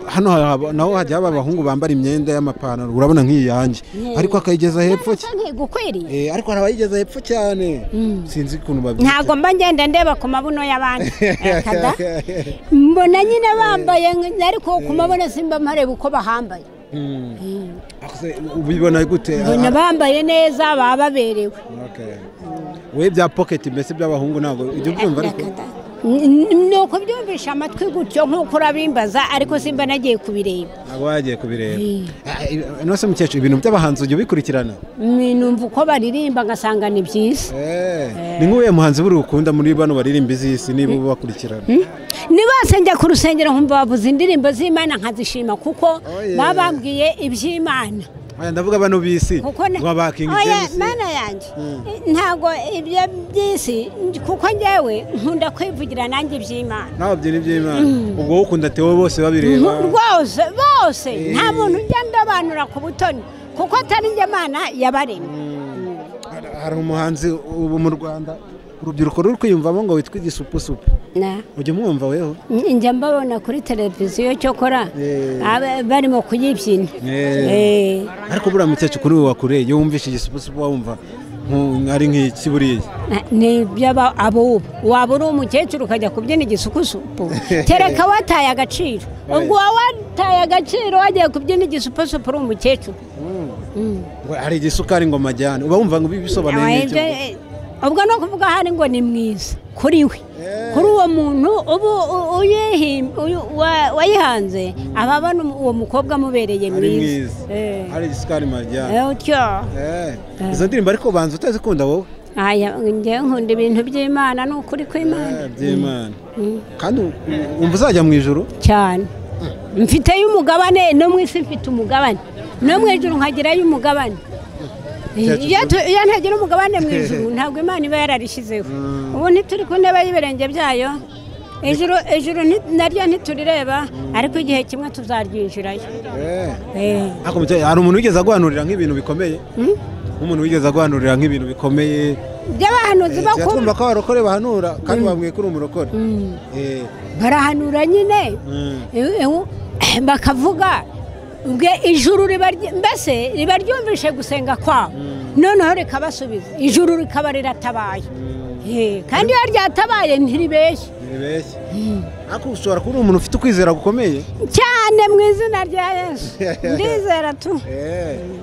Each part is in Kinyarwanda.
hano naho hajya abahungu bambara imyenda y'amapantaro urabona nk'iyanjye ariko akayigeza hepfo ariko arabayigeza hepfo cyane sinzi ukuntu babyita ntago mba ngenda ndeba ku mabuno y'abandi mbona nyine bambaye ariko ku mabuno simba mareba uko bahambaye ubibona gute mbona bambaye neza bababerewe we bya pocket mbese by'abahungu ntago ibyo byumva ariko nuko byumvisha amatwi gutyo nk'uko urabimbaza ariko simba nagiye kubireba ntabwo wagiye kubireba nose mukecuru ibintu by'abahanzi ujya ubikurikirana numva uko baririmba ngasanga ni byiza ni nk'uwuhe muhanzi buri ukunda muri bano baririmba iz'isi niba ubakurikirana ni bose njya ku rusengero nkumva bavuza indirimbo z'Imana nkazishima kuko bababwiye iby'Imana ndavuga bano bisi wabakinga James mana yanjye ntago ibyo byisi kuko njyewe nkunda kwivugira nanjye iby'Imana naho byo ni by'Imana ubwo ukunda Theo bose babireba bose nta muntu njya ndabanura ku butoni kuko atari njye Imana yabaremye hari umuhanzi ubu mu Rwanda urubyiruko ruri kwiyumvamo ngo witwa igisupusupu ujya umwumva weho njya mbabona kuri televiziyo cyokora barimo kuyibyina ariko buriya mukecuru kuri we wakureye iyo wumvishe igisupusupu wumva ari nk'iki buriya ni iby'abo waba uri umukecuru ukajya kubyina igisupusupu tereka wataye agaciro ubwo wataye agaciro wagiye kubyina igisupusupu uri umukecuru hari igisukari ngo majyane uba wumva ngo bisobanuye n'icyo ubwo no kuvuga hari ngo ni mwiza kuri we kuri uwo muntu ubu wayihanze ababona uwo mukobwa amubereye mwiza hari igisukari majyane izo ndirimbo ariko banza utazikunda wowe njye nkunda ibintu by'Imana ni ukuri kw'Imana by'Imana kandi wumva uzajya mu ijuru cyane mfiteyo umugabane no mu isi mfite umugabane no mu ijuru nkagirayo umugabane iyo ntagira umugabane mu ijuru ntabwo Imana iba yararishyizeho ubu ntituri ku ntebe y'ibirenge byayo ejuru naryo ntiturireba ariko igihe kimwe tuzaryinjirayo hari umuntu wigeze aguhanurira nk'ibintu bikomeye nk'umuntu wigeze aguhanurira nk'ibintu bikomeye by'abahanuzi twumva ko abarokore bahanura kandi bamwiye kuri umurokore barahanura nyine bakavuga ubwe ijuru mbese riba ryumvishe gusenga kwabo noneho rikabasubiza ijuru rikaba riratabaye kandi iyo ryatabaye ntiribeshye ariko ushobora kuba umuntu ufite ukwizera gukomeye cyane mu izina rya Yesu ndizera tu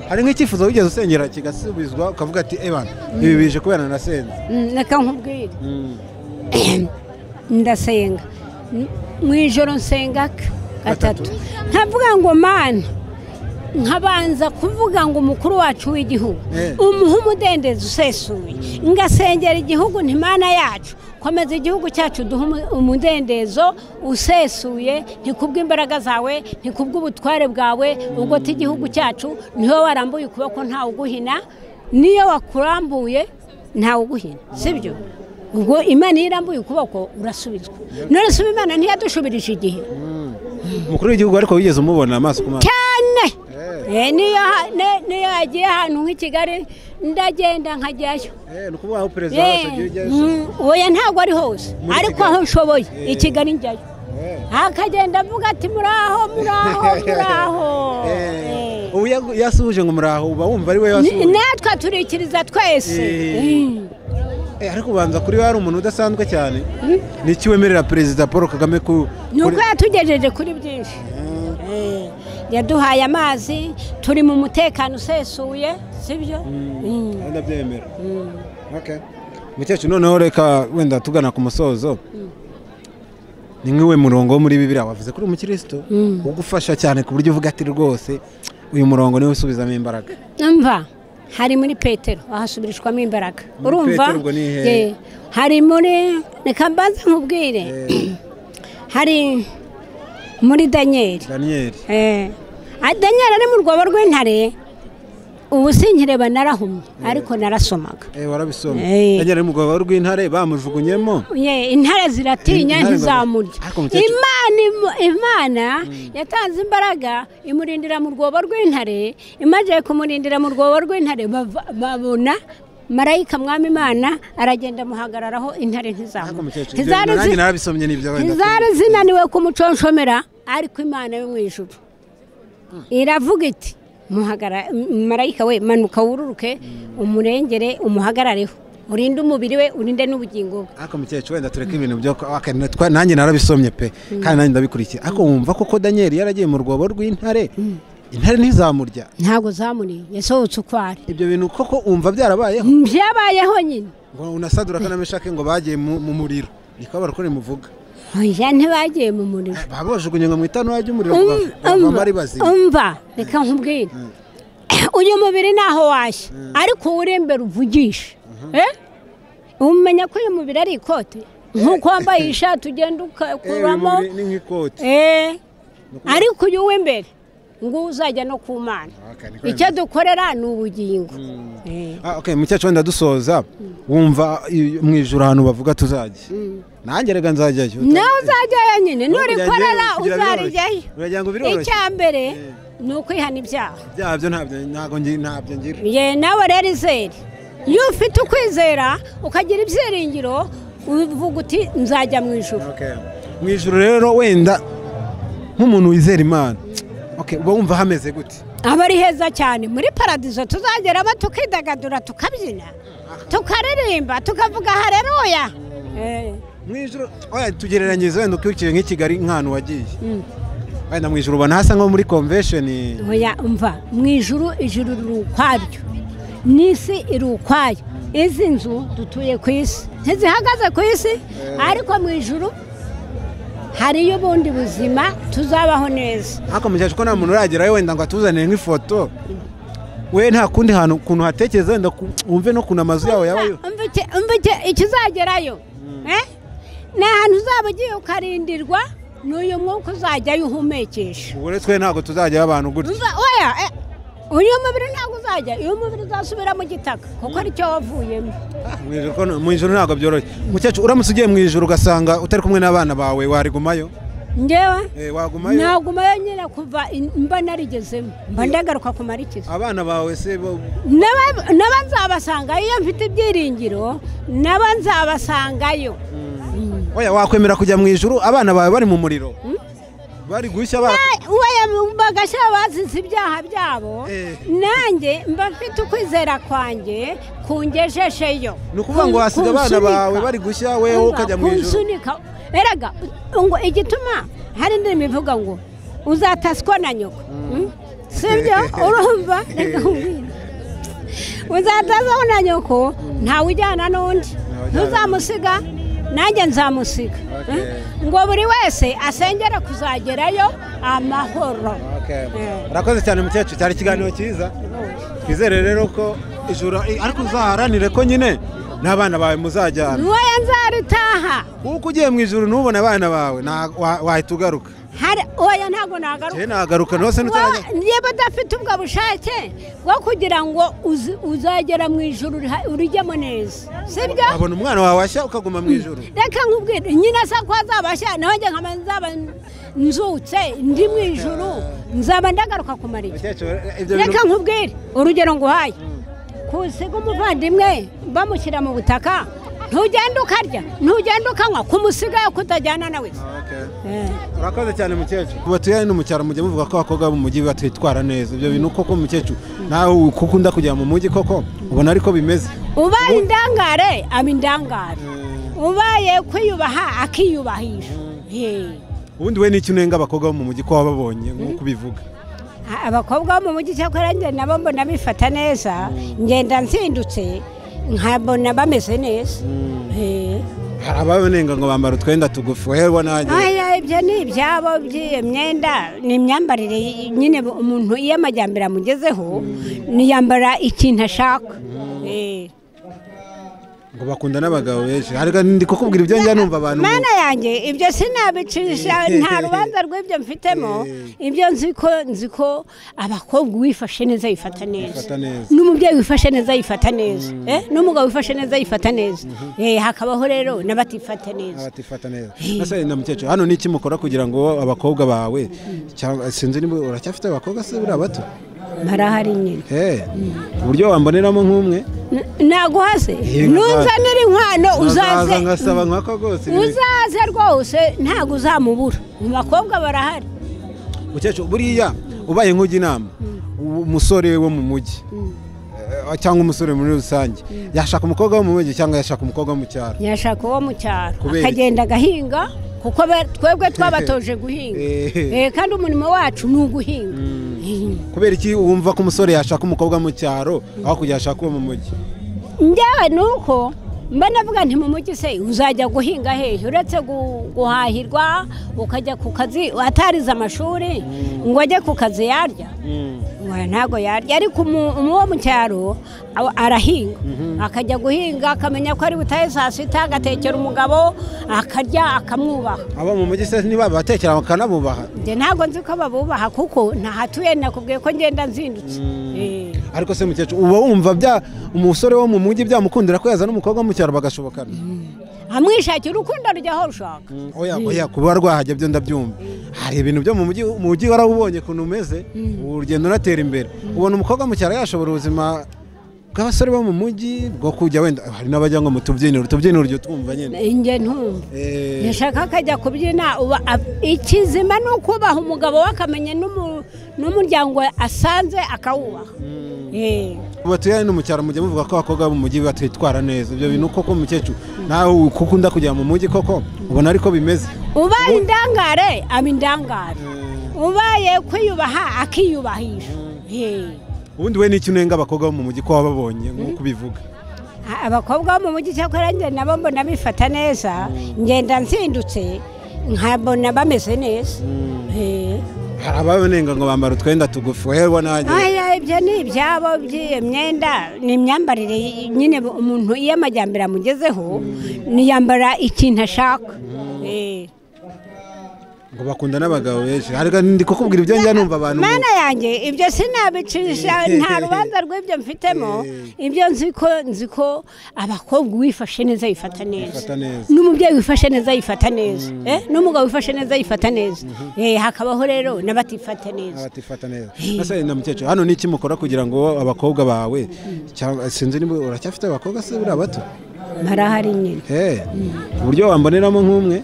hari nk'icyifuzo wigeze usengera kigasubizwa ukavuga ati ebana ibi bije kubera nasenze reka nkubwire ndasenga mu ijoro nsenga gatatu nkavuga ngo Mana nkabanza kuvuga ngo umukuru wacu w'igihugu umuha umudendezo usesuye ngasengera igihugu ntimana yacu komeza igihugu cyacu duha umudendezo usesuye ntikubw'imbaraga zawe ntikubw'ubutware bwawe ubwo igihugu cyacu niho warambuye ukuboko ntawe uguhina niyo wakurambuye ntawe uguhina sibyo ubwo Imana irambuye ukuboko urasubizwa none se Imana ntiyadushubirije igihe umukuru w'igihugu ariko wigeze umubona amaso ku maso cyane niyo yagiye ahantu nk'i Kigali ndagenda nkajyayo ni ukuvuga aho perezida wose agiye ujyayo oya ntabwo ari hose ariko aho nshoboye i Kigali njyayo akagenda avuga ati muraho ubu yasuhuje ngo muraho uba wumva ari we yasuhuje natwe turikiriza twese ariko ubanza kuri we hari umuntu udasanzwe cyane ni iki wemerera perezida Paul Kagame ni uko yatugejeje kuri byinshi yaduhaye amazi turi mu mutekano usesuye sibyo ndabyemera mukecuru noneho reka wenda tugana ku musozo ni nk'iwe murongo wo muri Bibiliya wavuze kuri umukristo ugufasha cyane ku buryo uvuga ati rwose uyu murongo niwe usubizamo imbaraga mva hari muri Petero ahasubirishwamo imbaraga urumva hari muri reka mbanze nkubwire hari muri Daniel Daniel ari mu rwobo rw'intare ubu sinkireba narahumye ariko narasomaga warabisoma Daniel ari mu rwobo rw'intare bamujugunyemo intare ziratinya ntizamurya Imana yatanze imbaraga imurindira mu rwobo rw'intare imaze kumurindira mu rwobo rw'intare babona marayika mwami Imana aragenda muhagararaho intare nanjye narabisomye n'ibyo wenda ntizari zinaniwe kumuconshomera ariko Imana yo mu ijuru iravuga iti marayika we manuka wururuke umurengere umuhagarareho urinde umubiri we urinde n'ubugingo bwe. Ariko mukecuru wenda tureke ibintu byo nanjye narabisomye pe kandi nanjye ndabikurikiye. Ariko wumva koko Daniel yaragiye mu rwobo rw'intare intare ntizamurya? Ntago zamuriye, yasohotse ukwari. Ibyo bintu koko umva byarabayeho? Byabayeho nyine. Ngo unasadura kana meshake ngo bagiye mu muriro. Niko barakore muvuga. Oya ntibagiye mu muriro. Babojugunye ngo mwitano waje umuriro bamari bazi. Umva reka nkubwire. Uyu mubiri naho washye ariko urembera uvugisha. Umenya ko uyu mubiri ari ikote nkuko wambaye ishati ugenda ukuramo ni nk'ikote. Ariko uyu w'imbere ngo uzajya no ku Mana. Icyo dukorera ni ubugingo. Okay, mukecuru wenda dusoza wumva mu ijuru ahantu bavuga tuzajya. Nanjye rega nzajyayo. Nawe uzajyayo nyine nurikorera uzarijyayo. Uragira ngo biroroshye. Icyambere ni ukwihana ibyaha. Ibyaha byo ntabyo ngira. Ye nawe rero izere. Iyo ufite ukwizera ukagira ibyiringiro uvuga uti nzajya mu ijuru. Mu ijuru rero wenda nk'umuntu wizera Imana uba wumva hameze gute? Aba ari heza cyane muri paradizo tuzageramo tukidagadura tukabyina tukaririmba tukavuga haleluya. Mu ijuru tugereranyiriza wenda ukurikiye nk'Ikigali nk'ahantu wagiye wenda mu ijuru ubona hasa nko muri convention. Oya umva mu ijuru ijuru riri ukwaryo n'isi iri ukwayo. Izi nzu dutuye ku isi ntizihagaze ku isi ariko mu ijuru hariyo ubundi buzima tuzabaho neza. Ariko mukecuru ko nta muntu uragerayo wenda ngo atuzanire nk'ifoto we nta kundi hantu ukuntu hatekereza wenda wumve no kuna amazu yawe yabayo. Umva ikizagerayo ni ahantu uzaba ugiye ukarindirwa n'uyu mwuka uzajyayo uhumekesha. Ubwo twe ntabwo tuzajyayo abantu gutya. Uyu mubiri ntabwo uzajya, uyu mubiri uzasubira mu gitaka kuko aricyo wavuyemo. Mu ijuru ntabwo byoroshye. Mukecuru uramutse ugiye mu ijuru ugasanga utari kumwe n'abana bawe warigumayo? Ngewe wagumayo? Nagumayo nyine kuva mba narigezemo mba ndagaruka ku marikizo. Abana bawe se naba nzabasangayo iyo mfite ibyiringiro naba nzabasangayo. Oya wakwemera kujya mu ijuru abana bawe bari mu muriro? Bari gushya bagashya bazize ibyaha byabo nanjye mba mfite ukwizera kwanjye kungejesheyo. Ni ukuvuga ngo hasiga abana bawe bari gushya wewe ukajya mu ijuru? Erega ngo igituma hari indirimbo ivuga ngo uzataswa na nyoko. Sibyo urumva uzataswa na nyoko ntawe ujyana n'undi ntuzamusiga nanjye nzamusiga. Ngo buri wese asengera kuzagerayo amahoro. Urakoze cyane mukecuru cyari ikiganiro cyiza. Twizere rero ko ijuru ariko uzaharanire ko nyine n'abana bawe muzajyana. Wowe nzaritaha. Kuko ugiye mu ijuru ntubone abana bawe wahita ugaruka. Oya ntabwo nagaruka. Nagaruka nose nutarajya. Niba badafite ubwo bushake bwo kugira ngo uzagera mu ijuru urijyemo neza. Sibyo? Abona umwana wawe washya ukaguma mu ijuru. Reka nkubwire nyina sa kwa zabashya nanjye nkama nzaba nzutse ndi mu ijuru nzaba ndagaruka ku mariki. Reka nkubwire urugero nguhaye. Kusiga umuvandimwe bamushyira mu butaka ntugenda ukarya ntugenda ukanywa kumusiga yo kutajyana nawe. Urakoze cyane mukecuru. Kubatuye no mu cyaro mujye muvuga ko abakobwa mu mujyi batwitwara neza. Ibyo bintu koko mukecuru nawe ukunda kujya mu mujyi koko ubona ariko bimeze. Ubaye indangare abindangare. Ubaye kwiyubaha akiyubahisha. Ubundi we n'iki unenga abakobwa bo mu mujyi ko wababonye nk'uko bivuga? Abakobwa bo mu mujyi cyakora njye nabo mbona bifata neza ngenda nsindutse nkabona bameze neza. Hari ababanenga ngo bambara utwenda tugufi wewe nanjye. Ibyo ni ibyabo by'iyo myenda ni imyambarire nyine umuntu iyo amajyambere amugezeho niyambara ikintu ashaka. Ngo bakunda n'abagabo benshi harika ndi kukubwira ibyo njya numva abantu. Mana yanjye ibyo sinabicisha nta rubanza rw'ibyo mfitemo. Ibyo nziko abakobwa wifashe neza yifata neza. N'umubyeyi wifashe neza yifata neza. N'umugabo wifashe neza yifata neza. Hakabaho rero n'abatifata neza. Abatifata neza. Nase na mukecuru hano niki mukora kugira ngo abakobwa bawe sinzi niba uracyafite abakobwa se buri abato? Barahari nyine. Uburyo wamboneramo nk'umwe naguhase nuzanira inkwano uzaze ngasaba nkako rwose uzaze rwose ntabwo uzamubura mu bakobwa barahari. Mukecuru buriya ubaye nk'ujya inama umusore wo mu mujyi cyangwa umusore muri rusange yashaka umukobwa wo mu mujyi cyangwa yashaka umukobwa wo mu cyaro? Yashaka uwo mu cyaro akagenda agahinga kuko twebwe twabatoje guhinga kandi umurimo wacu ni uguhinga. Kubera iki wumva ko umusore yashaka umukobwa mu cyaro aho kujya yashaka uwo mu mujyi? Njyewe ni uko mba navuga nti mu mujyi se uzajya guhinga hehe uretse guhahirwa ukajya ku kazi atarize amashuri ngo ajye ku kazi yarya? Ntabwo yarya, ariko uwo mu cyaro arahinga akajya guhinga akamenya ko ari butahe saa sita agatekera umugabo akarya akamwubaha. Abo mu mujyi se niba batekera bakanabubaha? Njye ntabwo nzi ko babubaha kuko ntahatuye, nakubwiye ko ngenda nzindutse. Ariko se mukecuru uba wumva umusore wo mu mujyi byamukundira ko yazana umukobwa mu cyaro bagashobokana? Amwishakira urukundo rujyaho rushaka. Oya kuba rwahajya byo ndabyumva. Hari ibintu byo mu mujyi warabubonye ukuntu umeze urugendo unatera imbere, ubona umukobwa mu cyaro yashobora ubuzima bw'abasore bo mu mujyi bwo kujya wenda hari n'abajya ngo mu tubyiniro uryo twumva nyine. Njye ntumva yashaka akajya kubyina. Ikizima ni ukubaha umugabo we akamenya n'umuryango asanze akawubaha. Batuye no mu cyaro mujye muvuga ko abakobwa bo mu mujyi batitwara neza, ibyo bintu koko mukecuru nawe kuko unda kujya mu mujyi koko ubona ariko bimeze? Ubaye indangare aba indangare, ubaye kwiyubaha akiyubahisha. Ubundi we n'iki unenga abakobwa bo mu mujyi ko wababonye nk'uko ubivuga? Abakobwa bo mu mujyi cyakora njye nabo mbona bifata neza, ngenda nzindutse nkabona bameze neza. Hari ababanenga ngo bambara utwenda tugufi, wewe nanjye ibyo ni ibyabo by'iyo myenda, ni imyambarire nyine umuntu iyo amajyambere amugezeho niyambara ikintu ashaka. ngo bakunda n'abagabo benshi, ariko ndi kukubwira ibyo njya numva abantu. Mana yanjye ibyo sinabicisha, nta rubanza rw'ibyo mfitemo. Ibyo nzi ko abakobwa wifashe neza yifata neza, n'umubyeyi wifashe neza yifata neza, n'umugabo wifashe neza yifata neza. Hakabaho rero n'abatifata neza. Nase na mukecuru hano niki mukora kugira ngo abakobwa bawe sinzi niba uracyafite abakobwa se buri abato? Barahari nyine. Uburyo wamboneramo nk'umwe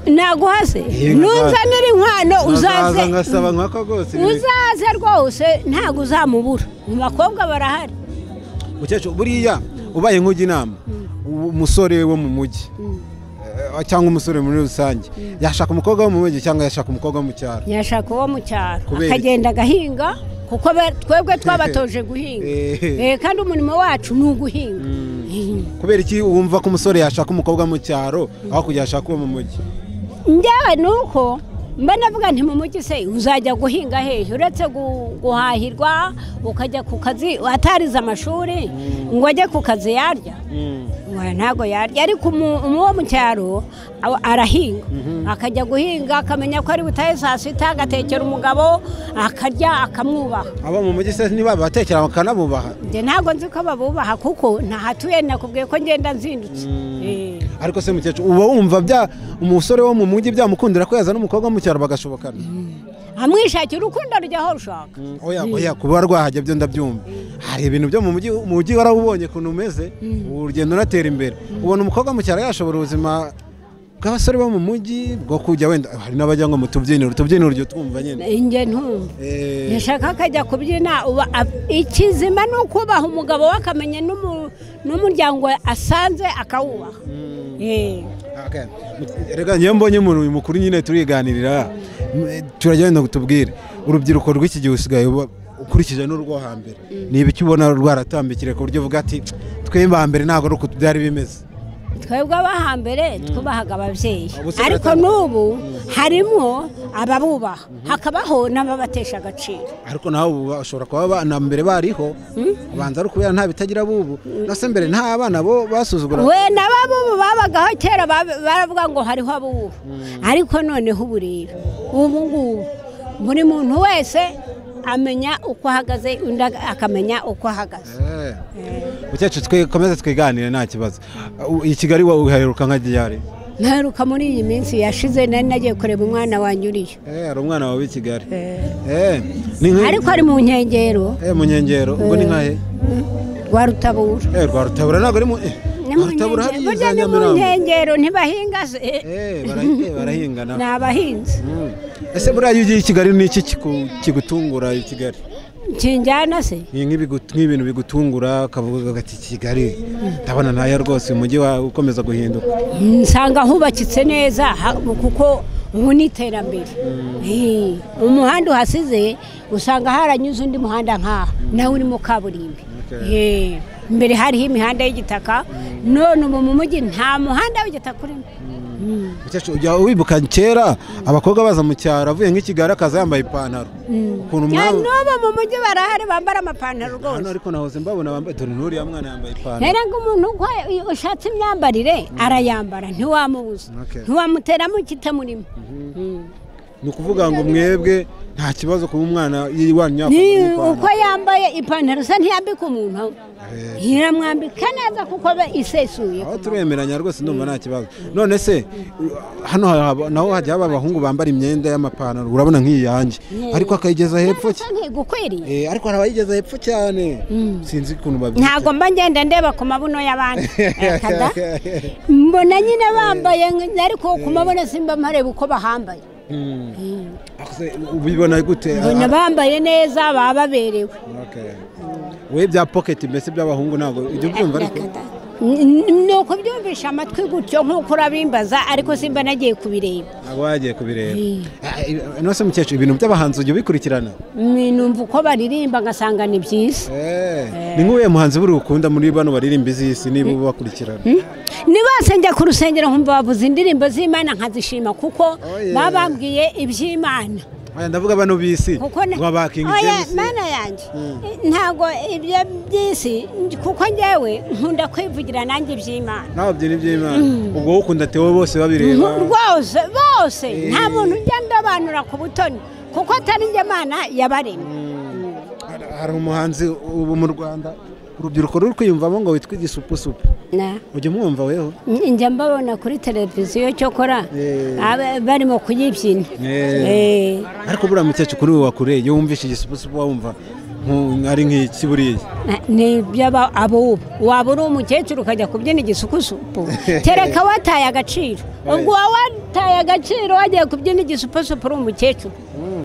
naguhase nuzanira inkwano uzaze ngasaba nkako rwose uzaze rwose ntabwo uzamubura mu bakobwa barahari. Mukecuru buriya ubaye nk'ujya inama umusore wo mu mujyi cyangwa umusore muri rusange yashaka umukobwa wo mu mujyi cyangwa yashaka umukobwa wo mu cyaro? Yashaka uwo mu cyaro akagenda agahinga kuko twebwe twabatoje guhinga kandi umurimo wacu ni uguhinga. Kubera iki wumva ko umusore yashaka umukobwa mu cyaro aho kujya yashaka uwo mu mujyi? Njyewe ni uko mba navuga nti mu mujyi se uzajya guhinga hehe uretse guhahirwa ukajya ku kazi atarize amashuri ngo ajye ku kazi yarya? Ntabwo yarya, ariko uwo mu cyaro arahinga akajya guhinga akamenya ko ari butahe saa sita agatekera umugabo akarya akamwubaha. Abo mu mujyi se niba batekera bakanabubaha? Njye ntabwo nzi ko babubaha kuko ntahatuye, nakubwiye ko ngenda nzindutse. Ariko se mukecuru uba wumva umusore wo mu mujyi byamukundira ko yazana umukobwa mu cyaro bagashobokana? Amwishakira urukundo rujyaho rushaka. Oya kuba rwahajya byo ndabyumva. Hari ibintu byo mu mujyi warabubonye ukuntu umeze urugendo unatera imbere, ubona umukobwa mu cyaro yashobora ubuzima bw'abasore bo mu mujyi bwo kujya wenda hari n'abajya ngo mu tubyiniro uryo twumva nyine. Njye ntumva yashaka akajya kubyina. Ikizima ni ukubaha umugabo we akamenya n'umuryango asanze akawubaha. Rega njye mbonye umuntu mukuru nyine turiganirira turagenda kutubwira urubyiruko rw'iki gihe usigaye ukurikije n'urwo hambere ni ibiki ubona rwaratambikire ku buryo uvuga ati twemba hambere ntabwo ari uko byari bimeze? Twebwe abahambere twubahaga ababyeyi, ariko n'ubu harimo ababubaha hakabaho n'ababatesha agaciro. Ariko naho bashobora kuba abana mbere bariho ubanza ari ukubera nta bitagira bubu, nase mbere nta abana bo basuzugura. We n'ababubu babagaho kera baravuga ngo hariho abubu, ariko noneho ubu rero ubu ngubu buri muntu wese amenya uko ahagaze undi akamenya uko ahagaze. Mukecuru twikomeze twiganire nta kibazo. I Kigali uhaheruka nka ryari? Naheruka muri iyi minsi yashize, nari nagiye kureba umwana wanjye uriyo. Hari umwana wawe i Kigali? Ariko ari mu nkengero. Mu nkengero ubwo ni nkahe? rwa Rutabura. Rwa Rutabura ntabwo ari mu Rutabura hari burya ni mu nkengero ntibahinga se. barahinga ni abahinzi. Ese buriya iyo ugiye i Kigali ni iki kigutungura i Kigali? Kinjyana se nk'ibintu bigutungura ukavuga ati Kigali ndabona nayo rwose umujyi ukomeza guhinduka. Nsanga hubakitse neza kuko ubu ni iterambere. Umuhanda uhasize usanga haranyuze undi muhanda nk'aha nawe urimo kaburimbi. Mbere hariho imihanda y'igitaka none ubu mu mujyi nta muhanda w'igitaka urimo. Ujya wibuka kera abakobwa baza mu cyaro avuye nk'i Kigali akaza yambaye ipantaro. N'ubu mu mujyi barahari bambara amapantaro rwose. Hano ariko nahoze mbabona bambaye dore n'uriya mwana yambaye ipantaro. Rero ngo umuntu uko ushatse imyambarire arayambara ntiwamubuza ntiwamuteramo ikitamurimo. Ni ukuvuga ngo mwebwe nta kibazo kuba umwana yiwanya uko yambaye ipantaro se ntiyambika umuntu iramwambika neza kuko isesuye. Aho turemeranya rwose ndumva nta kibazo. None se hano naho hajya haba abahungu bambara imyenda y'amapantaro urabona nk'iyanjye ariko akayigeza hepfo ntigukwiriye. Ariko hari abayigeza hepfo cyane sinzi ukuntu babyita. Ntabwo mba ngenda ndeba ku mabuno y'abandi mbona nyine bambaye ariko ku mabuno simba mpareba uko bahambaye. ubibona gute? Mbona bambaye neza baba baberewe. We bya pocket mbese by'abahungu ntabwo ibyo byumva ariko nuko byumvisha amatwi gutyo nk'uko urabimbaza ariko simba nagiye kubireba. Ntabwo wagiye kubireba. Nose mukecuru ibintu by'abahanzi ujya ubikurikirana? Numva uko baririmba ngasanga ni byiza. Ni nk'uwe muhanzi buri ukunda muri bano baririmba izisi niba ubakurikirana? Ni bose njya ku rusengero nkumva bavuza indirimbo z'Imana nkazishima kuko babambwiye iby'Imana. Ndavuga bano bisi Mana yanjye ntago ibyo byisi kuko njyewe nkunda kwivugira nanjye iby'Imana. Naho byiri iby'Imana ubwo ukunda Theo bose babireba bose nta muntu ujya ndabanura ku butoni kuko atari njye Mana yabaremye. Hari umuhanzi ubu mu Rwanda urubyiruko ruri kwiyumvamo ngo witwa igisupusupu. Ujya umwumva weho? Njya mbabona kuri televiziyo cyokora barimo kuyibyina. Ariko buriya mukecuru kuri wakure iyo wumvishe igisupusupu wumva ari nk'iki buriya? Ni abo waba uri umukecuru ukajya kubyina igisupusupu tereka wataye agaciro. Ubwo wataye agaciro wagiye kubyina igisupusupu uri umukecuru